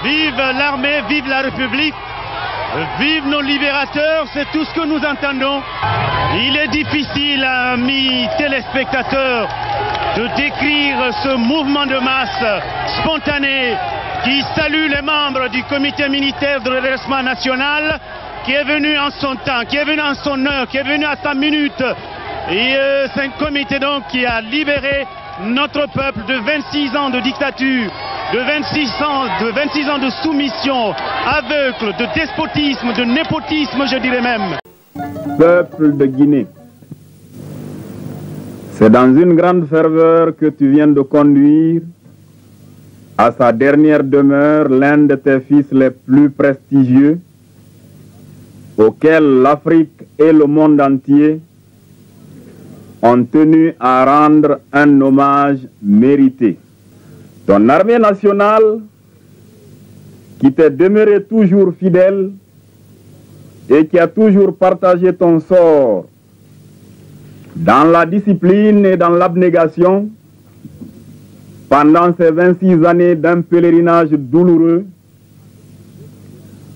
Vive l'armée, vive la République, vive nos libérateurs, c'est tout ce que nous entendons. Il est difficile, amis téléspectateurs, de décrire ce mouvement de masse spontané qui salue les membres du comité militaire de redressement national, qui est venu en son temps, qui est venu en son heure, qui est venu à sa minute. Et c'est un comité donc qui a libéré notre peuple de 26 ans de dictature, de 26 ans de soumission aveugle, de despotisme, de népotisme, je dirais même. Peuple de Guinée, c'est dans une grande ferveur que tu viens de conduire à sa dernière demeure l'un de tes fils les plus prestigieux, auquel l'Afrique et le monde entier ont tenu à rendre un hommage mérité. Ton armée nationale, qui t'est demeurée toujours fidèle et qui a toujours partagé ton sort dans la discipline et dans l'abnégation, pendant ces 26 années d'un pèlerinage douloureux,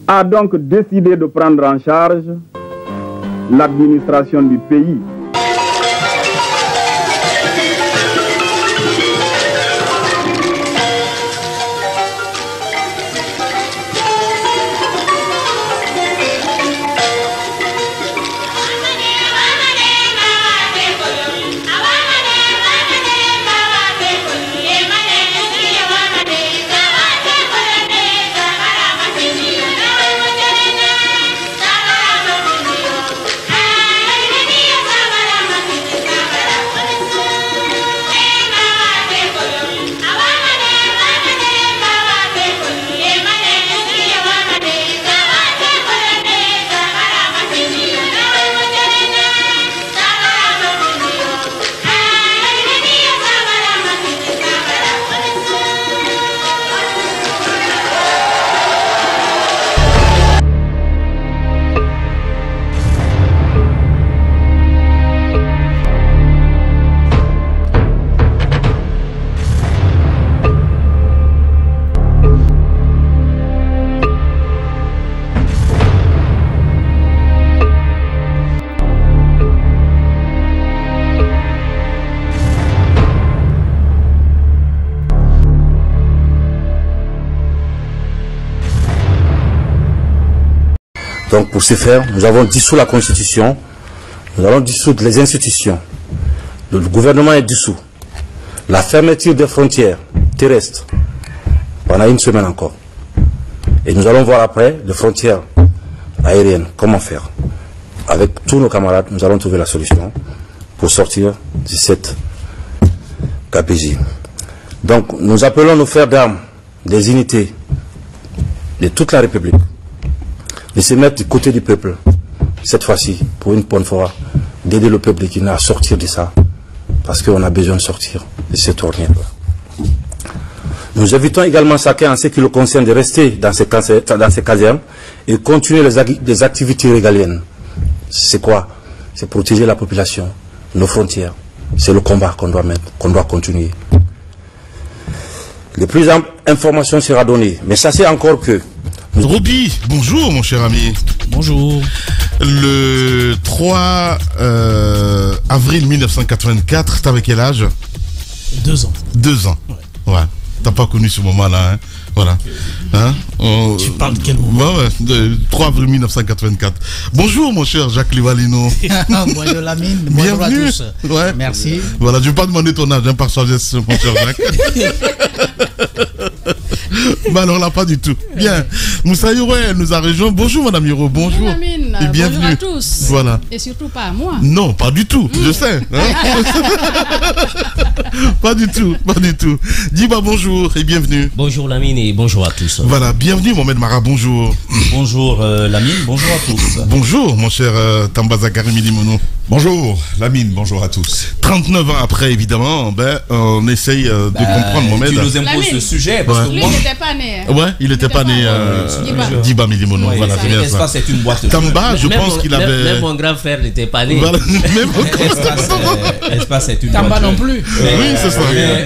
a donc décidé de prendre en charge l'administration du pays. Donc pour ce faire, nous avons dissous la Constitution, nous allons dissoudre les institutions, le gouvernement est dissous, la fermeture des frontières terrestres pendant une semaine encore. Et nous allons voir après les frontières aériennes, comment faire. Avec tous nos camarades, nous allons trouver la solution pour sortir de cette KPJ. Donc nous appelons nos frères d'armes, des unités de toute la République, de se mettre du côté du peuple, cette fois-ci, pour une bonne fois, d'aider le peuple de Guinée à sortir de ça, parce qu'on a besoin de sortir de cette tournure-là. Nous invitons également chacun, en ce qui le concerne, de rester dans ces casernes et continuer les activités régaliennes. C'est quoi? C'est protéger la population, nos frontières. C'est le combat qu'on doit mettre, qu'on doit continuer. Les plus amples informations seront données, mais sachez encore que Roby, bonjour mon cher ami. Bonjour. Le 3 avril 1984, t'avais quel âge? 2 ans. 2 ans. Ouais. T'as pas connu ce moment-là, hein? Voilà. Hein? Tu parles de quel moment? Ouais, le 3 avril 1984. Bonjour mon cher Jacques Livalino. Bonjour Lamine. Bonjour à tous. Ouais. Merci. Voilà, je ne vais pas demander ton âge, hein, par sagesse, mon cher Jacques. Bah alors là, pas du tout. Bien. Moussa Yoroy nous a rejoint. Bonjour Madame Yoro, bonjour. Bonjour Lamine, et bienvenue. bonjour à tous. Voilà. Et surtout pas à moi. Non, pas du tout, je sais. Hein. Pas du tout, pas du tout. Diba, bonjour et bienvenue. Bonjour Lamine et bonjour à tous. Voilà, bienvenue Mohamed Mara, bonjour. Bonjour Lamine, bonjour à tous. Bonjour mon cher Tamba Zakari Milimono. Bonjour Lamine, bonjour à tous. 39 ans après, évidemment, on essaye de comprendre Mohamed. Tu nous imposes le sujet parce que lui, il n'était pas né. Ouais, il n'était pas né. Diba Milimono, voilà, c'est bien ça. C'est une boîte. Tamba, je pense qu'il avait. Même mon grand frère n'était pas né. Voilà. Espace, c'est une Tamba non plus. Oui, c'est ça.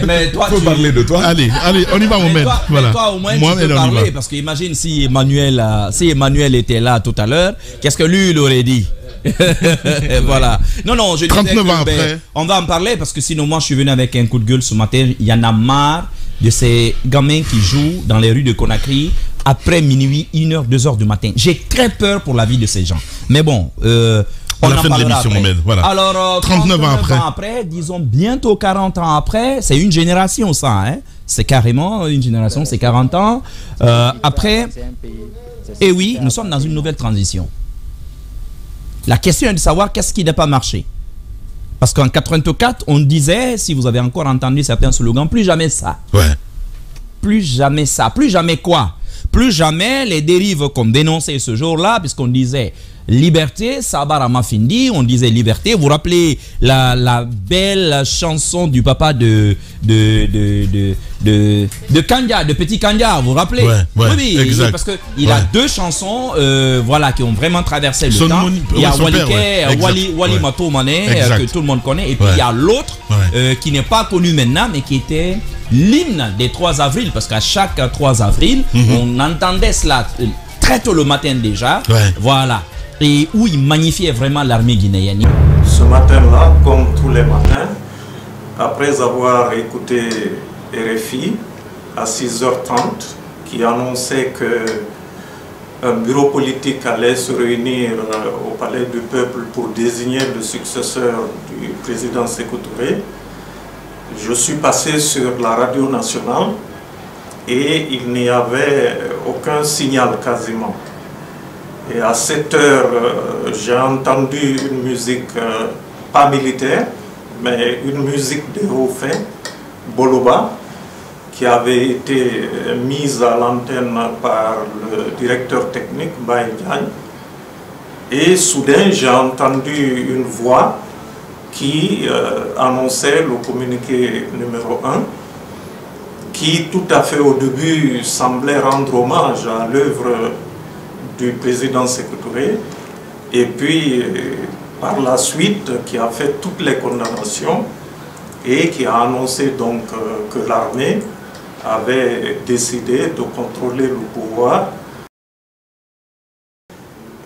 Mais toi, faut parler de toi. Allez, on y va, Mohamed. Voilà. Toi, au moins, tu peux parler parce qu'imagine si Emmanuel était là tout à l'heure, qu'est-ce que lui, il aurait dit? Voilà. Non, je 39 ans après. On va en parler parce que sinon, moi, je suis venu avec un coup de gueule ce matin. Il y en a marre de ces gamins qui jouent dans les rues de Conakry après minuit, 1h, 2h du matin. J'ai très peur pour la vie de ces gens. Mais bon, on a fait de l'émission, Mohamed. Voilà. Alors, 39 ans après, disons bientôt 40 ans après, c'est une génération, ça. Hein? C'est carrément une génération, c'est 40 ans. Après, et oui, nous sommes dans une nouvelle transition. La question est de savoir qu'est-ce qui n'a pas marché. Parce qu'en 84, on disait, si vous avez encore entendu certains slogans, plus jamais ça. Ouais. Plus jamais ça. Plus jamais quoi? Plus jamais les dérives qu'on dénonçait ce jour-là, puisqu'on disait liberté, Sabarama Findi, on disait liberté. Vous vous rappelez la belle chanson du papa de Kanja, de Petit Kanja, vous vous rappelez? Ouais, oui, exact. parce qu'il a deux chansons voilà, qui ont vraiment traversé le temps. Il y a Wali Mato Mané, que tout le monde connaît, et puis il y a l'autre qui n'est pas connu maintenant, mais qui était l'hymne des 3 avril, parce qu'à chaque 3 avril, on entendait cela très tôt le matin déjà. Voilà. Et où il magnifiait vraiment l'armée guinéenne. Ce matin-là, comme tous les matins, après avoir écouté RFI à 6h30, qui annonçait qu'un bureau politique allait se réunir au Palais du Peuple pour désigner le successeur du président Sékou Touré, je suis passé sur la radio nationale et il n'y avait aucun signal quasiment. Et à 7 heures, j'ai entendu une musique pas militaire, mais une musique de haut fait, Boloba, qui avait été mise à l'antenne par le directeur technique, Baye Diagne. Et soudain, j'ai entendu une voix qui annonçait le communiqué numéro 1, qui tout à fait au début semblait rendre hommage à l'œuvre du président Sékou Touré, et puis par la suite qui a fait toutes les condamnations et qui a annoncé donc que l'armée avait décidé de contrôler le pouvoir.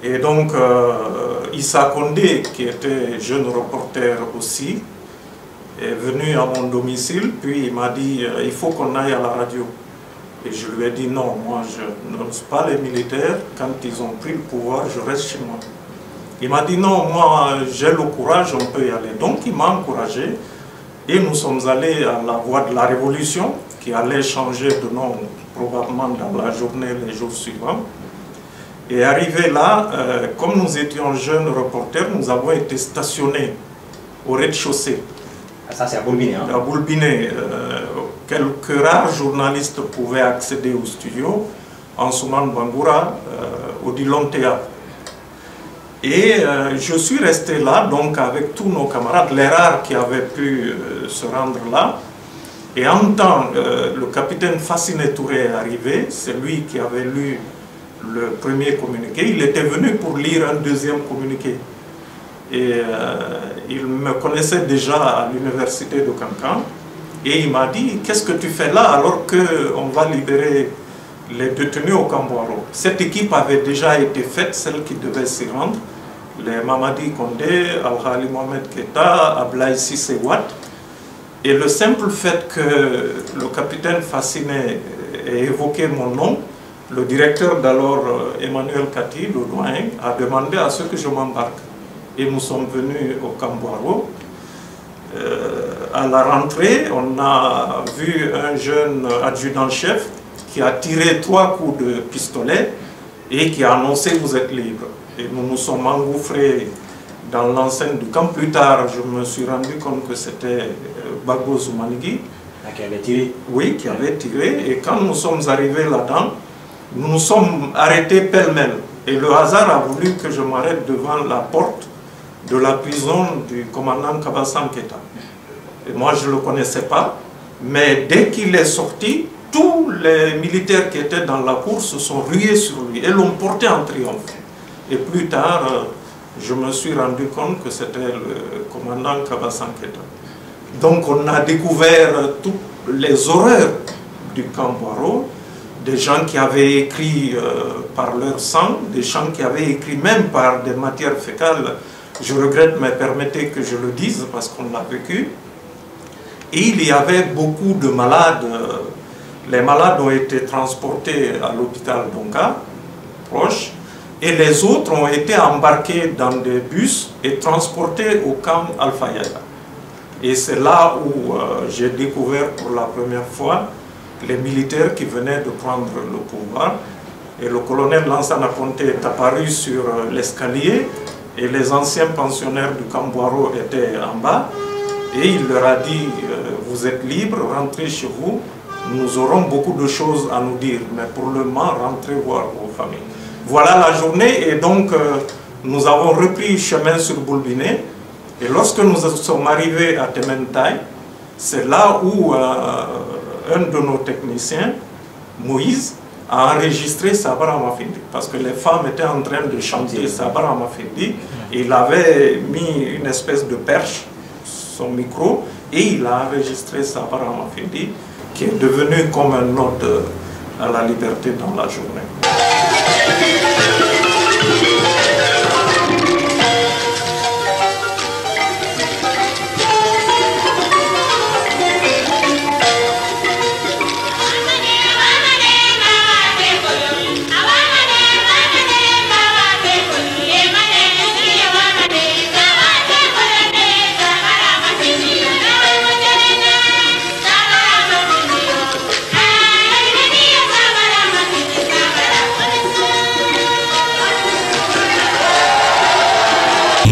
Et donc Issa Condé, qui était jeune reporter aussi, est venu à mon domicile, puis il m'a dit il faut qu'on aille à la radio. Et je lui ai dit non, moi je n'ose pas les militaires, quand ils ont pris le pouvoir, je reste chez moi. Il m'a dit non, moi j'ai le courage, on peut y aller. Donc il m'a encouragé et nous sommes allés à la voie de la révolution qui allait changer de nom probablement dans la journée, les jours suivants. Et arrivé là, comme nous étions jeunes reporters, nous avons été stationnés au rez-de-chaussée. Ça c'est à Boulbiné. Hein? À Boulbiné. Quelques rares journalistes pouvaient accéder au studio, Ansoumane Bangoura, Odilon Théâtre. Et je suis resté là, donc avec tous nos camarades, les rares qui avaient pu se rendre là. Et en même temps, le capitaine Fassiné Touré est arrivé, c'est lui qui avait lu le premier communiqué. Il était venu pour lire un deuxième communiqué. Et il me connaissait déjà à l'université de Cancan. Et il m'a dit, qu'est-ce que tu fais là alors qu'on va libérer les détenus au Camboiro? Cette équipe avait déjà été faite, celle qui devait s'y rendre. Les Mamadi Kondé, Al-Khali Mohamed Keta, Ablaye Sissé Ouad. Et le simple fait que le capitaine Fassiné ait évoqué mon nom, le directeur d'alors, Emmanuel Kati, le doyen, a demandé à ce que je m'embarque. Et nous sommes venus au Camboiro. À la rentrée, on a vu un jeune adjudant-chef qui a tiré 3 coups de pistolet et qui a annoncé « vous êtes libre ». Et nous nous sommes engouffrés dans l'enceinte du camp. Plus tard, je me suis rendu compte que c'était Bagbo Zoumanigui. Qui avait tiré? Oui, qui avait tiré. Et quand nous sommes arrivés là-dedans, nous nous sommes arrêtés pêle-mêle. Et le hasard a voulu que je m'arrête devant la porte de la prison du commandant Kaba Sanketa. Et moi, je ne le connaissais pas, mais dès qu'il est sorti, tous les militaires qui étaient dans la cour se sont rués sur lui et l'ont porté en triomphe. Et plus tard, je me suis rendu compte que c'était le commandant Kaba Sanketa. Donc on a découvert toutes les horreurs du camp Boiro, des gens qui avaient écrit par leur sang, des gens qui avaient écrit même par des matières fécales. Je regrette, mais permettez que je le dise parce qu'on l'a vécu. Et il y avait beaucoup de malades. Les malades ont été transportés à l'hôpital d'Onga, proche, et les autres ont été embarqués dans des bus et transportés au camp Alpha Yaya. Et c'est là où j'ai découvert pour la première fois les militaires qui venaient de prendre le pouvoir. Et le colonel Lansana Conté est apparu sur l'escalier et les anciens pensionnaires du camp Boiro étaient en bas. Et il leur a dit, vous êtes libres, rentrez chez vous, nous aurons beaucoup de choses à nous dire, mais pour le moment, rentrez voir vos familles. Voilà la journée, et donc nous avons repris chemin sur Boulbiné. Et lorsque nous sommes arrivés à Tementai, c'est là où un de nos techniciens, Moïse, a enregistré Sabara Mafindi. Parce que les femmes étaient en train de chanter Sabara Mafindi. Il avait mis une espèce de perche, son micro, et il a enregistré Sabara Mafindi, qui est devenu comme un ode à la liberté dans la journée.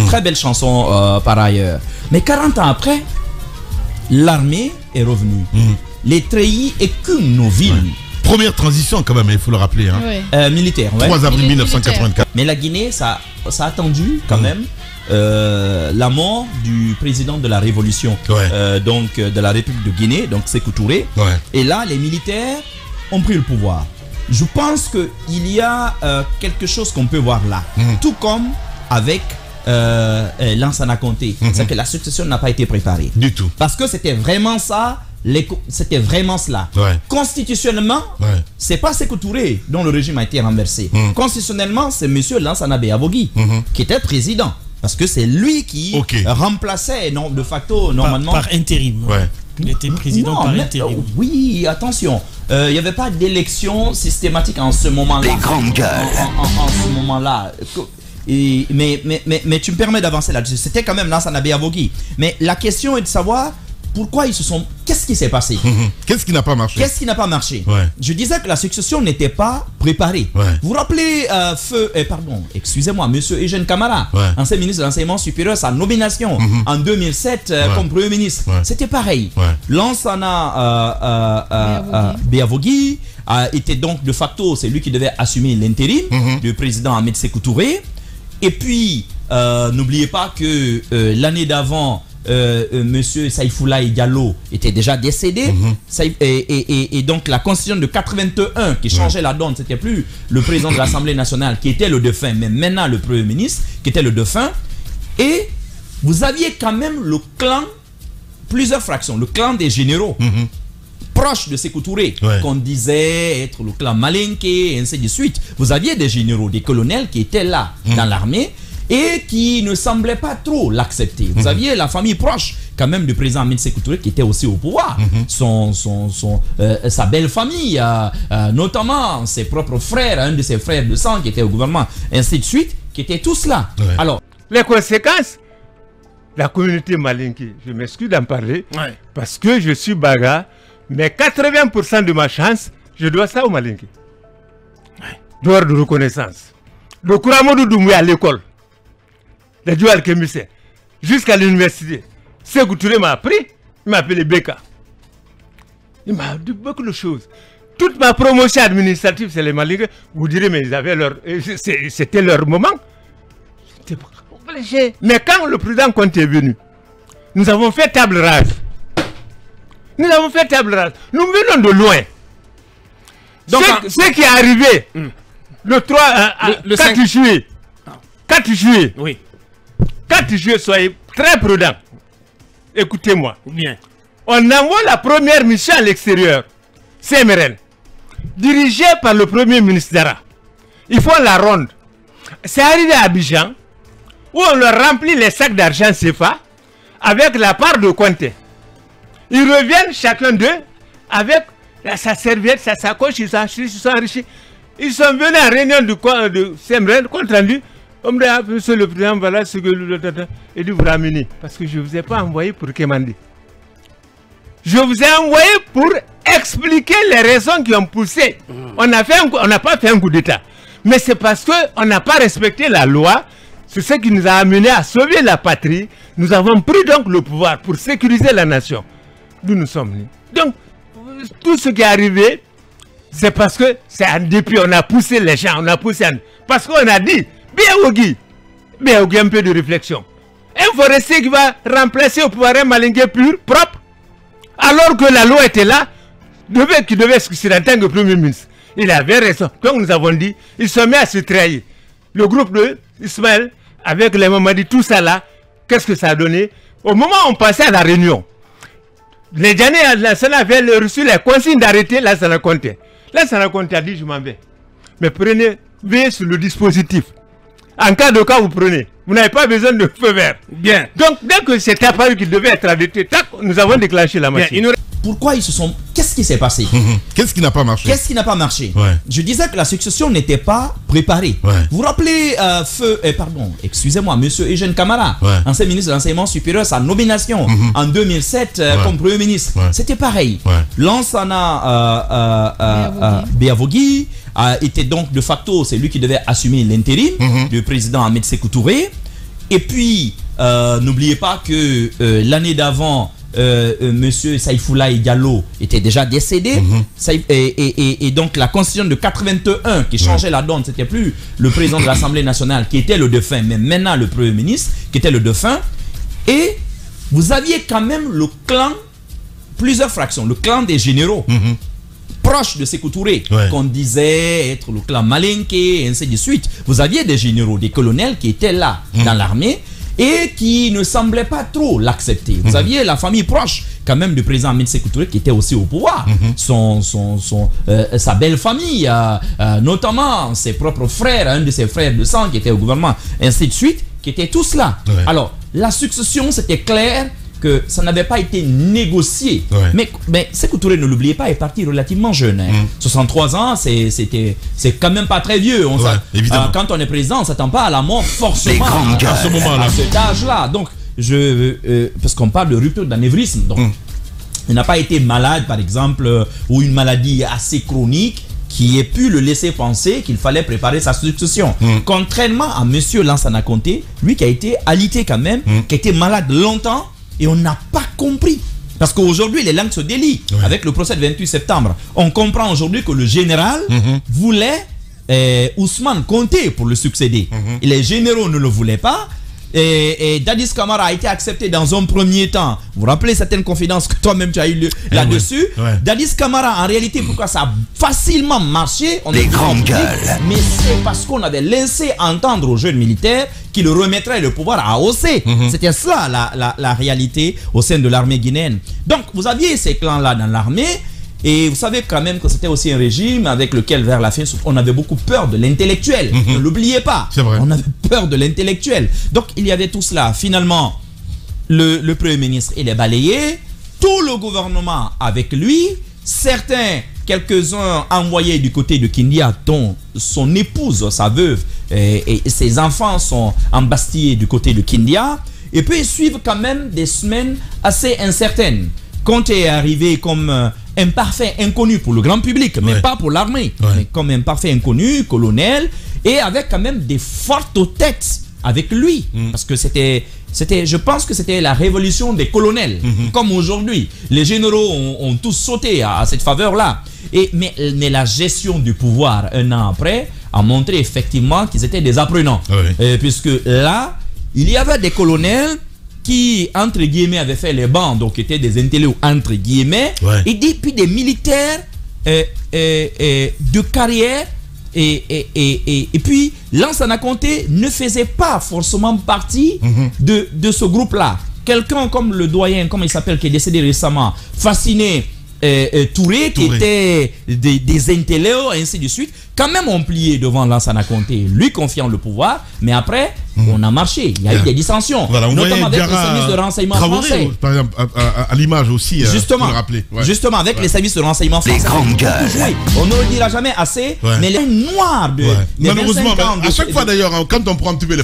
Très belle chanson par ailleurs. Mais 40 ans après, l'armée est revenue. Les treillis écument nos villes. Première transition quand même, il faut le rappeler. Hein. Militaire. 3 avril 1984. Mais la Guinée, ça a attendu quand même la mort du président de la Révolution, donc de la République de Guinée, donc Sékou Touré. Et là, les militaires ont pris le pouvoir. Je pense qu'il y a quelque chose qu'on peut voir là. Tout comme avec Lansana Conté. C'est que la succession n'a pas été préparée. Du tout. Parce que c'était vraiment ça. C'était vraiment cela. Constitutionnellement, c'est pas Sékou Touré dont le régime a été renversé. Constitutionnellement, c'est M. Lansana Béavogi qui était président. Parce que c'est lui qui remplaçait de facto normalement par intérim. Il était président par intérim. Oui, attention. Il n'y avait pas d'élection systématique en ce moment-là. Les grandes gueules. En ce moment-là. Mais tu me permets d'avancer là-dessus. C'était quand même Lansana Béavogi. Mais la question est de savoir pourquoi ils se sont... Qu'est-ce qui s'est passé? Qu'est-ce qui n'a pas marché? Qu'est-ce qui n'a pas marché? Je disais que la succession n'était pas préparée. Vous vous rappelez, excusez-moi, monsieur Eugène Camara, ancien ministre de l'Enseignement supérieur, sa nomination en 2007 comme Premier ministre. C'était pareil. Lansana Béavogi était donc de facto, c'est lui qui devait assumer l'intérim du président Ahmed Sékou Touré. Et puis, n'oubliez pas que l'année d'avant, monsieur Saïfoulaye Diallo était déjà décédé. Et donc la constitution de 81 qui changeait la donne, c'était plus le président de l'Assemblée nationale qui était le défunt, mais maintenant le Premier ministre qui était le défunt. Et vous aviez quand même le clan, plusieurs fractions, le clan des généraux proche de Sékou Touré, qu'on disait être le clan Malinké, et ainsi de suite. Vous aviez des généraux, des colonels qui étaient là dans l'armée et qui ne semblaient pas trop l'accepter. Vous aviez la famille proche quand même du président Ahmed Sékou Touré qui était aussi au pouvoir. Sa belle famille, notamment ses propres frères, un de ses frères de sang qui était au gouvernement, ainsi de suite, qui étaient tous là. Alors, les conséquences, la communauté Malinké, je m'excuse d'en parler, parce que je suis Baga, mais 80% de ma chance, je dois ça au Malinké. Dehors de reconnaissance. Le Kouramodou Doumbouya à l'école, le dual Kémissé, jusqu'à l'université. Sékou Touré m'a appris, il m'a appelé Beka. Il m'a dit beaucoup de choses. Toute ma promotion administrative, c'est les Malinké. Vous direz, mais ils avaient leur... C'était leur moment. Mais quand le président Conté est venu, nous avons fait table rase. Nous avons fait table rase. Nous venons de loin. Donc, ce qui est arrivé le 4 juillet. 4 juillet. Oui. 4 juillet, soyez très prudents. Écoutez-moi. Bien. On envoie la première mission à l'extérieur, CMRN, dirigée par le premier ministre Dara. Ils font la ronde. C'est arrivé à Abidjan, où on leur remplit les sacs d'argent CFA avec la part de Conté. Ils reviennent chacun d'eux avec sa serviette, sa sacoche, ils sont enrichis. Ils sont venus en réunion de CMRN, compte rendu. Monsieur le président, voilà ce que il dit vous ramenez. Parce que je ne vous ai pas envoyé pour quémander. Je vous ai envoyé pour expliquer les raisons qui ont poussé. On n'a pas fait un coup d'État. Mais c'est parce qu'on n'a pas respecté la loi. C'est ce qui nous a amené à sauver la patrie. Nous avons pris donc le pouvoir pour sécuriser la nation. D'où nous sommes venus. Donc, tout ce qui est arrivé, c'est parce que c'est un dépit. On a poussé les gens, parce qu'on a dit, bien un peu de réflexion. Un forestier qui va remplacer au pouvoir un malingué pur, propre, alors que la loi était là, qui devait se en tant que premier ministre. Il avait raison. Comme nous avons dit, ils se met à se trahir. Le groupe de Ismaël, avec les Mamadi, tout ça là, qu'est-ce que ça a donné? Au moment où on passait à la réunion, les Djanais avaient reçu les consignes d'arrêter Lansana Conté. Lansana Conté a dit, je m'en vais. Mais veillez sur le dispositif. En cas de cas, vous prenez. Vous n'avez pas besoin de feu vert. Bien. Donc, dès que c'est apparu qu'il devait être arrêté, nous avons déclenché la machine. Pourquoi ils se sont... Qu'est-ce qui s'est passé? Qu'est-ce qui n'a pas marché? Qu'est-ce qui n'a pas marché? Je disais que la succession n'était pas préparée. Vous vous rappelez, excusez-moi, monsieur Eugène Camara, ancien ministre de l'Enseignement supérieur, sa nomination en 2007 comme Premier ministre. C'était pareil. Lansana Béavogui était donc de facto celui qui devait assumer l'intérim du président Ahmed Sékou Touré. Et puis, n'oubliez pas que l'année d'avant, monsieur Saïfoulaye Diallo était déjà décédé et donc la constitution de 81 qui changeait la donne, c'était plus le président de l'Assemblée nationale qui était le défunt, mais maintenant le premier ministre qui était le défunt. Et vous aviez quand même le clan, plusieurs fractions, le clan des généraux proche de Sékou Touré, qu'on disait être le clan Malinké et ainsi de suite. Vous aviez des généraux, des colonels qui étaient là dans l'armée et qui ne semblaient pas trop l'accepter. Vous aviez la famille proche quand même du président Ahmed Sékou Touré qui était aussi au pouvoir. Sa belle famille, notamment ses propres frères, un de ses frères de sang qui était au gouvernement, ainsi de suite, qui étaient tous là. Alors, la succession, c'était clair que ça n'avait pas été négocié. Mais Sékou Touré, ne l'oubliez pas, est parti relativement jeune. 63 ans, c'est quand même pas très vieux. Quand on est président, on ne s'attend pas à la mort forcément à ce moment-là, à cet âge-là. Donc, parce qu'on parle de rupture d'anévrisme. Donc, il n'a pas été malade, par exemple, ou une maladie assez chronique qui ait pu le laisser penser qu'il fallait préparer sa succession. Contrairement à monsieur Lansana Conté, lui qui a été alité quand même, qui a été malade longtemps, et on n'a pas compris. Parce qu'aujourd'hui, les langues se délient. Avec le procès du 28 septembre, on comprend aujourd'hui que le général voulait Ousmane Conté pour le succéder. Et les généraux ne le voulaient pas. Et Dadis Camara a été accepté dans un premier temps. Vous vous rappelez certaines confidences que toi-même tu as eues là-dessus. Dadis Camara, en réalité, pourquoi ça a facilement marché? On est grandes gueules. Mais c'est parce qu'on avait laissé entendre aux jeunes militaires qu'il remettrait le pouvoir à AOC. C'était cela la réalité au sein de l'armée guinéenne. Donc vous aviez ces clans-là dans l'armée. Et vous savez quand même que c'était aussi un régime avec lequel, vers la fin, on avait beaucoup peur de l'intellectuel. Ne l'oubliez pas. On avait peur de l'intellectuel. Donc, il y avait tout cela. Finalement, le Premier ministre, il est balayé. Tout le gouvernement avec lui. Certains, quelques-uns envoyés du côté de Kindia, dont son épouse, sa veuve, et ses enfants sont embastillés du côté de Kindia. Et puis, ils suivent quand même des semaines assez incertaines. Conté est arrivé comme un parfait inconnu pour le grand public, mais pas pour l'armée, mais comme un parfait inconnu, colonel, et avec quand même des fortes têtes avec lui, parce que je pense que c'était la révolution des colonels, comme aujourd'hui. Les généraux ont tous sauté à cette faveur-là. Mais la gestion du pouvoir, un an après, a montré effectivement qu'ils étaient des apprenants, puisque là, il y avait des colonels qui, entre guillemets, avaient fait les bandes, donc étaient des intellectuels, entre guillemets, et puis des militaires de carrière, et puis Lansana Conté ne faisait pas forcément partie de ce groupe-là. Quelqu'un comme le doyen, comme il s'appelle, qui est décédé récemment, Fasciné Touré, qui était des intellectuels, et ainsi de suite, quand même ont plié devant Lansana Conté, lui confiant le pouvoir, mais après, on a marché. Il y a eu des dissensions, notamment avec les services de renseignement français. Par exemple, à l'image aussi, justement, justement, avec les services de renseignement français. On ne le dira jamais assez, mais les noirs de malheureusement, à chaque fois d'ailleurs, quand on prend un petit peu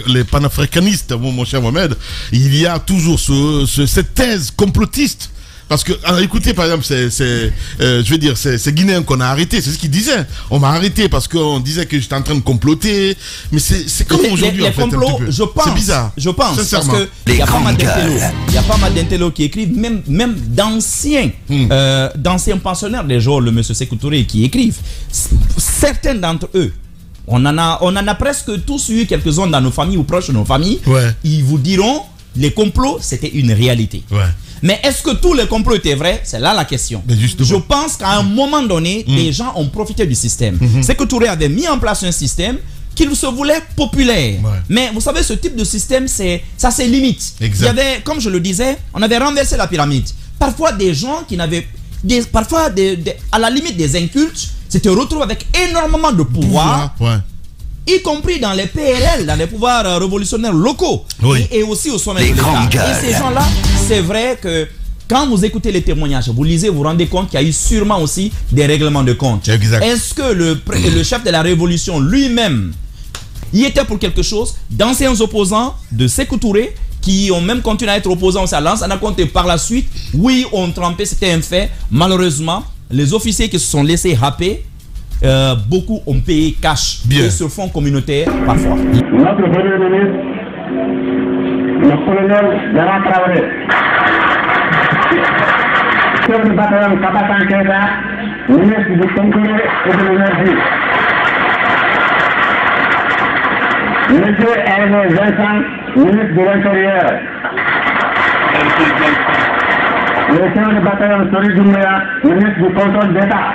les panafricanistes, mon cher Mohamed, il y a toujours cette thèse complotiste. Parce que, écoutez, par exemple, je veux dire, ces Guinéens qu'on a arrêtés, c'est ce qu'ils disaient. On m'a arrêté parce qu'on disait que j'étais en train de comploter. Mais c'est comme aujourd'hui, en fait, complots, un petit peu. Je pense. C'est bizarre. Je pense. Sincèrement. Parce qu'il y a pas mal d'intellos qui écrivent, même d'anciens pensionnaires, des gens, le monsieur Sékou Touré, qui écrivent. Certains d'entre eux, on en a presque tous eu quelques-uns dans nos familles ou proches de nos familles. Ils vous diront, les complots, c'était une réalité. Mais est-ce que tous les complots étaient vrais? C'est là la question. Je pense qu'à un moment donné, les gens ont profité du système. C'est que Touré avait mis en place un système qu'il se voulait populaire. Mais vous savez, ce type de système, ça a ses limites. Il y avait, comme je le disais, on avait renversé la pyramide. Parfois, des gens qui n'avaient... Parfois, à la limite des incultes, s'étaient retrouvés avec énormément de pouvoir. Y compris dans les PRL, dans les pouvoirs révolutionnaires locaux, et aussi au sommet de l'État. Et ces gens-là, c'est vrai que quand vous écoutez les témoignages, vous lisez, vous vous rendez compte qu'il y a eu sûrement aussi des règlements de compte. Est-ce que le chef de la révolution lui-même y était pour quelque chose? D'anciens opposants de Sékou Touré, qui ont même continué à être opposants à Lansana Conté par la suite, oui, ont trempé, c'était un fait. Malheureusement, les officiers qui se sont laissés happer, beaucoup ont payé cash et se font communautaires parfois. Notre premier ministre, le colonel Laurent Traoré, chef du bataillon Kapatan Keita, ministre du Contrôle et de l'énergie. Monsieur Hervé Vincent, ministre de l'Intérieur. Le chef du bataillon Sori Doumbouya, ministre du Contrôle d'État.